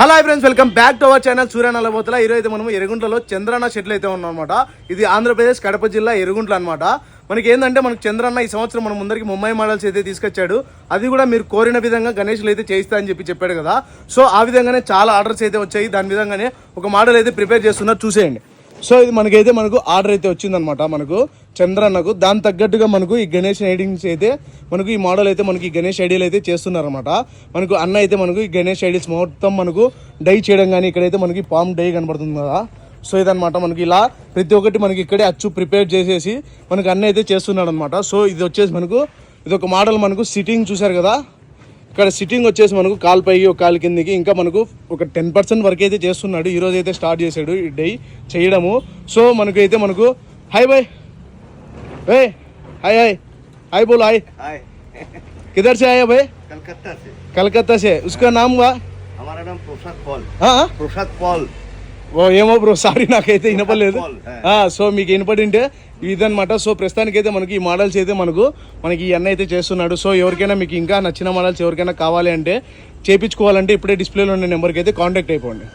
Hello friends, welcome back to our channel Surya Nallabothula. ఈరోజు అయితే మనం ఎరుగుంట్లలో చంద్రన్న షెడ్లు అయితే ఉన్నాం అనమాట. ఇది ఆంధ్రప్రదేశ్ కడప జిల్లా ఎరుగుంట్ల అనమాట. మనకి ఏంటంటే మనకు చంద్రన్న ఈ సంవత్సరం మన ముందరికి ముంబై మోడల్స్ అయితే తీసుకొచ్చాడు. అది కూడా మీరు కోరిన విధంగా గణేష్లు అయితే చేయిస్తా అని చెప్పాడు కదా. సో ఆ విధంగానే చాలా ఆర్డర్స్ అయితే వచ్చాయి. దాని విధంగానే ఒక మోడల్ అయితే ప్రిపేర్ చేస్తున్నారు, చూసేయండి. సో ఇది మనకు ఆర్డర్ అయితే వచ్చిందనమాట మనకు చంద్రన్నకు. దాని తగ్గట్టుగా మనకు ఈ గణేష్ ఐడియాస్ అయితే మనకు ఈ మోడల్ అయితే మనకి ఈ గణేష్ ఐడియాలు అయితే చేస్తున్నారనమాట. మనకు అన్న అయితే మనకు ఈ గణేష్ ఐడియాస్ మొత్తం మనకు డై చేయడం కానీ ఇక్కడైతే మనకి పామ్ డై కనబడుతుంది కదా. సో ఇదనమాట మనకి ఇలా ప్రతి ఒక్కటి మనకి ఇక్కడే అచ్చు ప్రిపేర్ చేసేసి మనకు అన్న అయితే చేస్తున్నాడు అనమాట. సో ఇది వచ్చేసి మనకు ఇది ఒక మోడల్ మనకు సిట్టింగ్ చూసారు కదా. ఇక్కడ సిట్టింగ్ వచ్చేసి మనకు కాలు పైకి ఒక కాలు కిందికి ఇంకా మనకు ఒక 10% వరకు అయితే చేస్తున్నాడు. ఈరోజు అయితే స్టార్ట్ చేశాడు ఈ డై చేయడము. సో మనకైతే మనకు హాయ్ బాయ్ भाई हाय हाय हाय बोलो हाय हाय किधर से आया भाई? कलकत्ता से उसका नाम हुआ? हमारा नाम प्रसाद पॉल. हाँ प्रसाद पॉल. ఓ ఏమో బ్రో, సారీ నాకైతే వినపడలేదు. సో మీకు వినపడింటే ఇదనమాట. సో ప్రస్తుతానికి అయితే మనకి ఈ మోడల్స్ అయితే మనకి ఈ అన్న అయితే చేస్తున్నాడు. సో ఎవరికైనా మీకు ఇంకా నచ్చిన మోడల్స్ ఎవరికైనా కావాలి అంటే చేయించుకోవాలంటే ఇప్పుడే డిస్ప్లేలో ఉన్న నెంబర్కి అయితే కాంటాక్ట్ అయిపోండి.